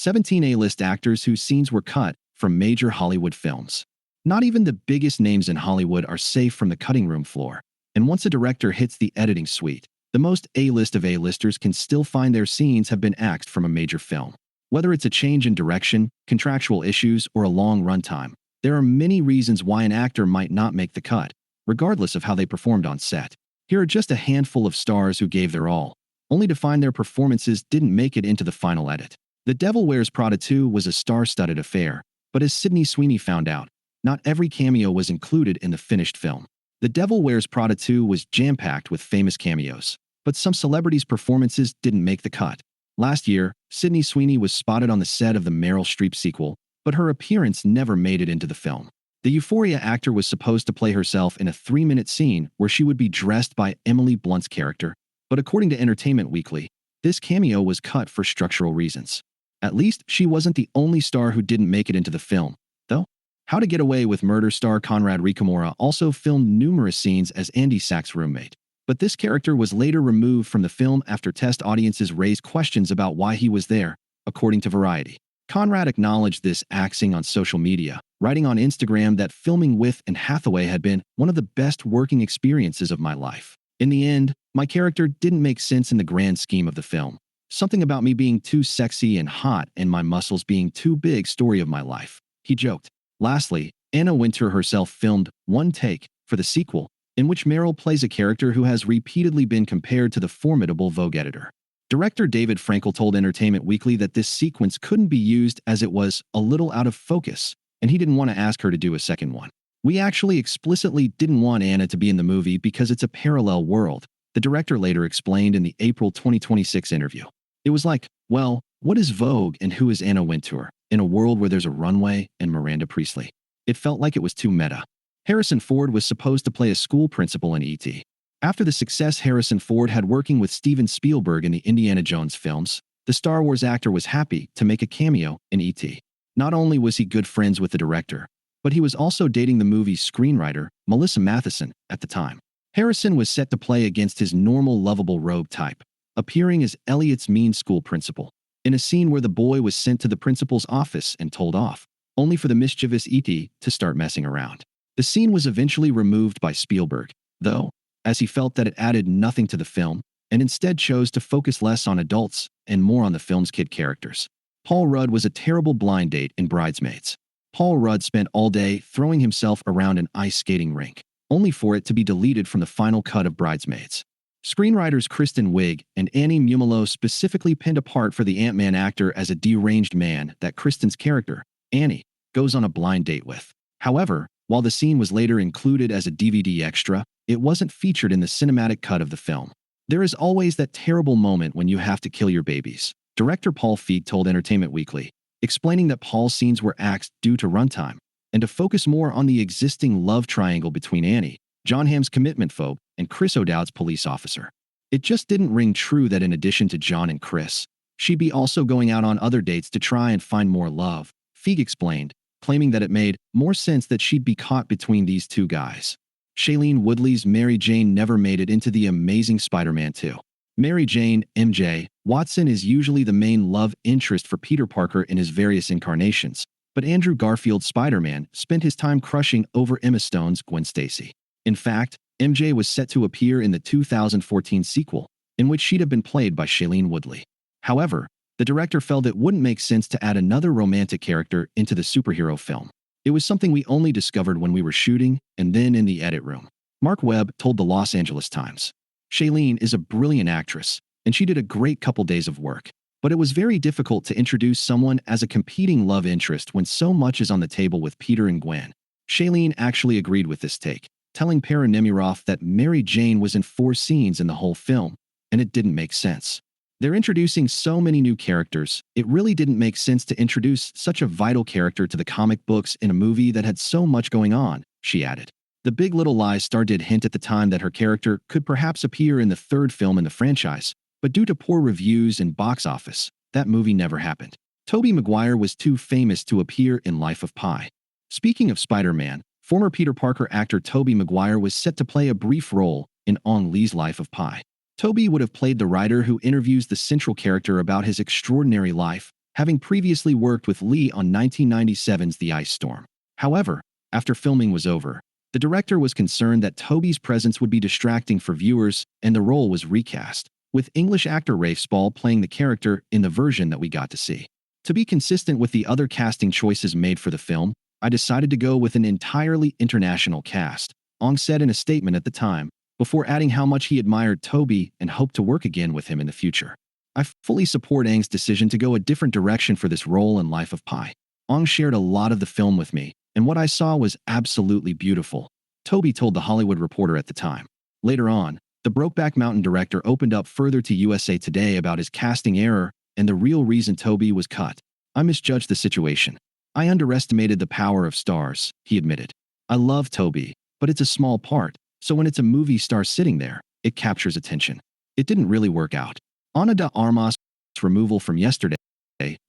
17 A-list actors whose scenes were cut from major Hollywood films. Not even the biggest names in Hollywood are safe from the cutting room floor. And once a director hits the editing suite, the most A-list of A-listers can still find their scenes have been axed from a major film. Whether it's a change in direction, contractual issues, or a long runtime, there are many reasons why an actor might not make the cut, regardless of how they performed on set. Here are just a handful of stars who gave their all, only to find their performances didn't make it into the final edit. The Devil Wears Prada 2 was a star-studded affair, but as Sydney Sweeney found out, not every cameo was included in the finished film. The Devil Wears Prada 2 was jam-packed with famous cameos, but some celebrities' performances didn't make the cut. Last year, Sydney Sweeney was spotted on the set of the Meryl Streep sequel, but her appearance never made it into the film. The Euphoria actor was supposed to play herself in a 3-minute scene where she would be dressed by Emily Blunt's character, but according to Entertainment Weekly, this cameo was cut for structural reasons. At least, she wasn't the only star who didn't make it into the film, though. How to Get Away with Murder star Conrad Ricamora also filmed numerous scenes as Andy Sack's roommate, but this character was later removed from the film after test audiences raised questions about why he was there, according to Variety. Conrad acknowledged this axing on social media, writing on Instagram that filming with Anne Hathaway had been one of the best working experiences of my life. In the end, my character didn't make sense in the grand scheme of the film. Something about me being too sexy and hot and my muscles being too big story of my life, he joked. Lastly, Anna Wintour herself filmed One Take for the sequel, in which Meryl plays a character who has repeatedly been compared to the formidable Vogue editor. Director David Frankel told Entertainment Weekly that this sequence couldn't be used as it was a little out of focus, and he didn't want to ask her to do a second one. We actually explicitly didn't want Anna to be in the movie because it's a parallel world, the director later explained in the April 2026 interview. It was like, well, what is Vogue and who is Anna Wintour, in a world where there's a runway and Miranda Priestley? It felt like it was too meta. Harrison Ford was supposed to play a school principal in E.T. After the success Harrison Ford had working with Steven Spielberg in the Indiana Jones films, the Star Wars actor was happy to make a cameo in E.T. Not only was he good friends with the director, but he was also dating the movie's screenwriter, Melissa Matheson, at the time. Harrison was set to play against his normal lovable rogue type, appearing as Elliot's mean school principal, in a scene where the boy was sent to the principal's office and told off, only for the mischievous E.T. to start messing around. The scene was eventually removed by Spielberg, though, as he felt that it added nothing to the film, and instead chose to focus less on adults and more on the film's kid characters. Paul Rudd was a terrible blind date in Bridesmaids. Paul Rudd spent all day throwing himself around an ice skating rink, only for it to be deleted from the final cut of Bridesmaids. Screenwriters Kristen Wiig and Annie Mumolo specifically pinned a part for the Ant-Man actor as a deranged man that Kristen's character, Annie, goes on a blind date with. However, while the scene was later included as a DVD extra, it wasn't featured in the cinematic cut of the film. There is always that terrible moment when you have to kill your babies, director Paul Feig told Entertainment Weekly, explaining that Paul's scenes were axed due to runtime, and to focus more on the existing love triangle between Annie, Jon Hamm's commitment phobe, and Chris O'Dowd's police officer. It just didn't ring true that in addition to John and Chris, she'd be also going out on other dates to try and find more love, Feig explained, claiming that it made more sense that she'd be caught between these two guys. Shailene Woodley's Mary Jane never made it into The Amazing Spider-Man 2. Mary Jane, MJ, Watson is usually the main love interest for Peter Parker in his various incarnations, but Andrew Garfield's Spider-Man spent his time crushing over Emma Stone's Gwen Stacy. In fact, MJ was set to appear in the 2014 sequel, in which she'd have been played by Shailene Woodley. However, the director felt it wouldn't make sense to add another romantic character into the superhero film. It was something we only discovered when we were shooting and then in the edit room. Mark Webb told the Los Angeles Times. Shailene is a brilliant actress, and she did a great couple days of work. But it was very difficult to introduce someone as a competing love interest when so much is on the table with Peter and Gwen. Shailene actually agreed with this take, telling Para Nemiroff that Mary Jane was in 4 scenes in the whole film, and it didn't make sense. They're introducing so many new characters, it really didn't make sense to introduce such a vital character to the comic books in a movie that had so much going on, she added. The Big Little Lies star did hint at the time that her character could perhaps appear in the 3rd film in the franchise, but due to poor reviews and box office, that movie never happened. Tobey Maguire was too famous to appear in Life of Pi. Speaking of Spider-Man, former Peter Parker actor Tobey Maguire was set to play a brief role in Ang Lee's Life of Pi. Tobey would have played the writer who interviews the central character about his extraordinary life, having previously worked with Lee on 1997's The Ice Storm. However, after filming was over, the director was concerned that Toby's presence would be distracting for viewers, and the role was recast, with English actor Rafe Spall playing the character in the version that we got to see. To be consistent with the other casting choices made for the film, I decided to go with an entirely international cast, Ong said in a statement at the time, before adding how much he admired Toby and hoped to work again with him in the future. I fully support Ang's decision to go a different direction for this role in Life of Pi. Ong shared a lot of the film with me, and what I saw was absolutely beautiful, Toby told The Hollywood Reporter at the time. Later on, the Brokeback Mountain director opened up further to USA Today about his casting error and the real reason Toby was cut. I misjudged the situation. I underestimated the power of stars, he admitted. I love Toby, but it's a small part, so when it's a movie star sitting there, it captures attention. It didn't really work out. Ana de Armas' removal from Yesterday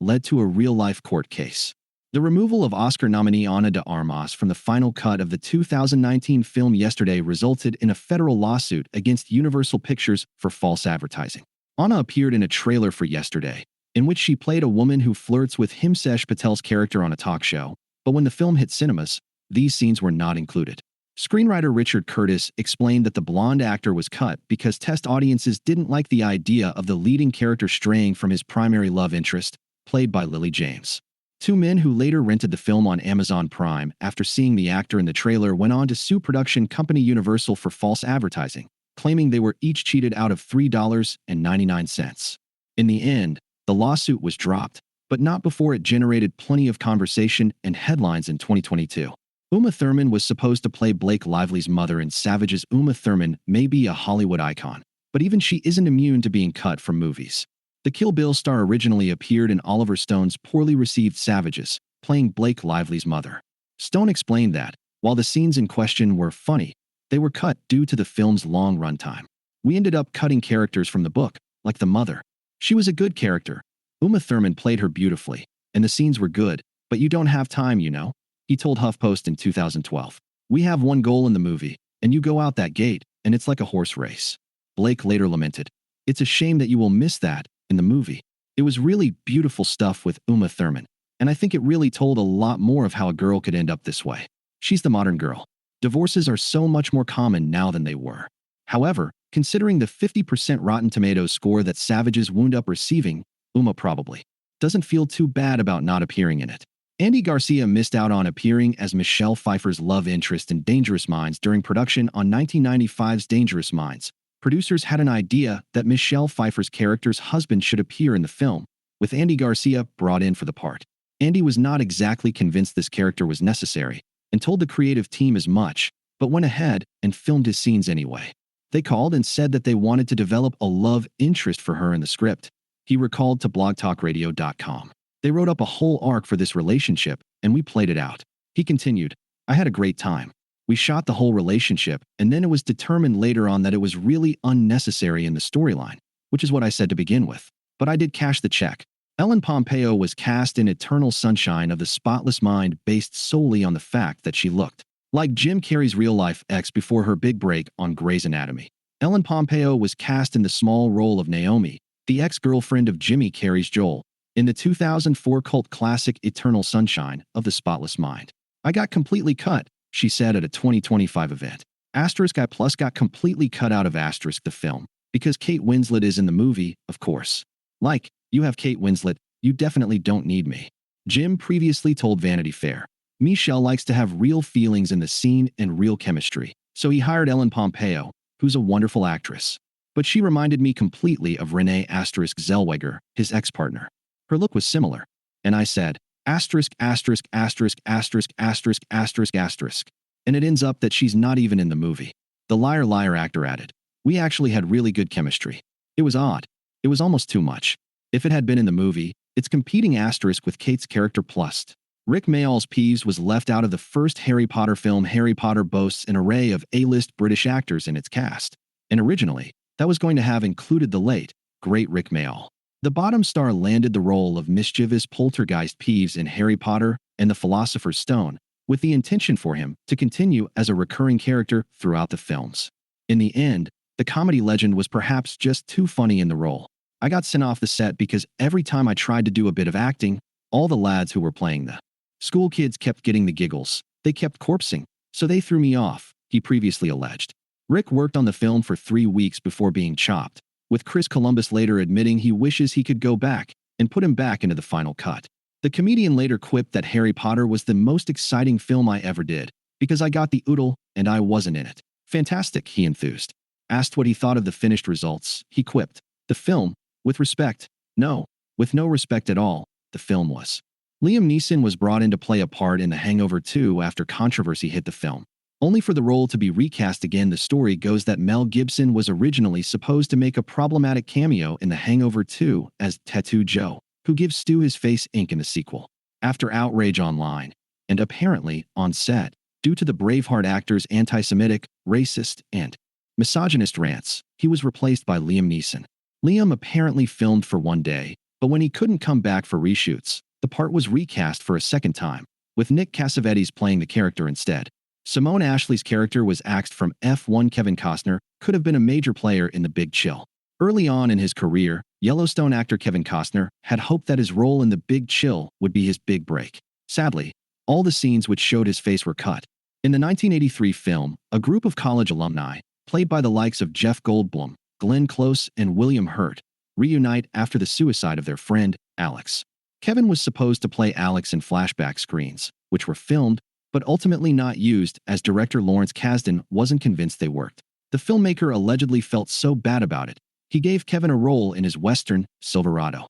led to a real-life court case. The removal of Oscar nominee Ana de Armas from the final cut of the 2019 film Yesterday resulted in a federal lawsuit against Universal Pictures for false advertising. Ana appeared in a trailer for Yesterday, in which she played a woman who flirts with Himsesh Patel's character on a talk show, but when the film hit cinemas, these scenes were not included. Screenwriter Richard Curtis explained that the blonde actor was cut because test audiences didn't like the idea of the leading character straying from his primary love interest, played by Lily James. Two men who later rented the film on Amazon Prime after seeing the actor in the trailer went on to sue production company Universal for false advertising, claiming they were each cheated out of $3.99. In the end, the lawsuit was dropped, but not before it generated plenty of conversation and headlines in 2022. Uma Thurman was supposed to play Blake Lively's mother in Savage's. Uma Thurman may be a Hollywood icon, but even she isn't immune to being cut from movies. The Kill Bill star originally appeared in Oliver Stone's poorly received Savages, playing Blake Lively's mother. Stone explained that, while the scenes in question were funny, they were cut due to the film's long runtime. We ended up cutting characters from the book, like the mother. She was a good character. Uma Thurman played her beautifully, and the scenes were good, but you don't have time, you know, he told HuffPost in 2012. We have one goal in the movie, and you go out that gate, and it's like a horse race. Blake later lamented, "It's a shame that you will miss that in the movie. It was really beautiful stuff with Uma Thurman, and I think it really told a lot more of how a girl could end up this way. She's the modern girl. Divorces are so much more common now than they were." However, considering the 50% Rotten Tomatoes score that Savages wound up receiving, Uma probably doesn't feel too bad about not appearing in it. Andy Garcia missed out on appearing as Michelle Pfeiffer's love interest in Dangerous Minds during production on 1995's Dangerous Minds. Producers had an idea that Michelle Pfeiffer's character's husband should appear in the film, with Andy Garcia brought in for the part. Andy was not exactly convinced this character was necessary, and told the creative team as much, but went ahead and filmed his scenes anyway. They called and said that they wanted to develop a love interest for her in the script. He recalled to blogtalkradio.com. They wrote up a whole arc for this relationship, and we played it out. He continued, "I had a great time. We shot the whole relationship, and then it was determined later on that it was really unnecessary in the storyline, which is what I said to begin with. But I did cash the check." Ellen Pompeo was cast in Eternal Sunshine of the Spotless Mind based solely on the fact that she looked like Jim Carrey's real-life ex before her big break on Grey's Anatomy. Ellen Pompeo was cast in the small role of Naomi, the ex-girlfriend of Jimmy Carrey's Joel, in the 2004 cult classic Eternal Sunshine of the Spotless Mind. "I got completely cut," she said at a 2025 event. I Plus got completely cut out of the film, because Kate Winslet is in the movie, of course. "Like, you have Kate Winslet, you definitely don't need me," Jim previously told Vanity Fair. "Michelle likes to have real feelings in the scene and real chemistry, so he hired Ellen Pompeo, who's a wonderful actress. But she reminded me completely of Renee Zellweger, his ex-partner. Her look was similar. And I said, asterisk, asterisk, asterisk, asterisk, asterisk, asterisk, asterisk. And it ends up that she's not even in the movie." The Liar Liar actor added, "We actually had really good chemistry. It was odd. It was almost too much. If it had been in the movie, it's competing asterisk with Kate's character plus." Rick Mayall's Peeves was left out of the first Harry Potter film. Harry Potter boasts an array of A-list British actors in its cast, and originally, that was going to have included the late, great Rick Mayall. The bottom star landed the role of mischievous poltergeist Peeves in Harry Potter and the Philosopher's Stone, with the intention for him to continue as a recurring character throughout the films. In the end, the comedy legend was perhaps just too funny in the role. I got sent off the set because every time I tried to do a bit of acting, all the lads who were playing the school kids kept getting the giggles. They kept corpsing, so they threw me off, he previously alleged. Rick worked on the film for 3 weeks before being chopped, with Chris Columbus later admitting he wishes he could go back and put him back into the final cut. The comedian later quipped that Harry Potter was the most exciting film I ever did, because I got the oodle and I wasn't in it. Fantastic, he enthused. Asked what he thought of the finished results, he quipped, "The film, with respect, no, with no respect at all, the film was." Liam Neeson was brought in to play a part in The Hangover 2 after controversy hit the film. Only for the role to be recast again. The story goes that Mel Gibson was originally supposed to make a problematic cameo in The Hangover 2 as Tattoo Joe, who gives Stu his face ink in the sequel. After outrage online, and apparently on set, due to the Braveheart actor's anti-Semitic, racist, and misogynist rants, he was replaced by Liam Neeson. Liam apparently filmed for 1 day, but when he couldn't come back for reshoots, the part was recast for a second time, with Nick Cassavetes playing the character instead. Simone Ashley's character was axed from F1. Kevin Costner could have been a major player in The Big Chill. Early on in his career, Yellowstone actor Kevin Costner had hoped that his role in The Big Chill would be his big break. Sadly, all the scenes which showed his face were cut. In the 1983 film, a group of college alumni, played by the likes of Jeff Goldblum, Glenn Close, and William Hurt, reunite after the suicide of their friend, Alex. Kevin was supposed to play Alex in flashback scenes, which were filmed but ultimately not used as director Lawrence Kasdan wasn't convinced they worked. The filmmaker allegedly felt so bad about it, he gave Kevin a role in his western, Silverado.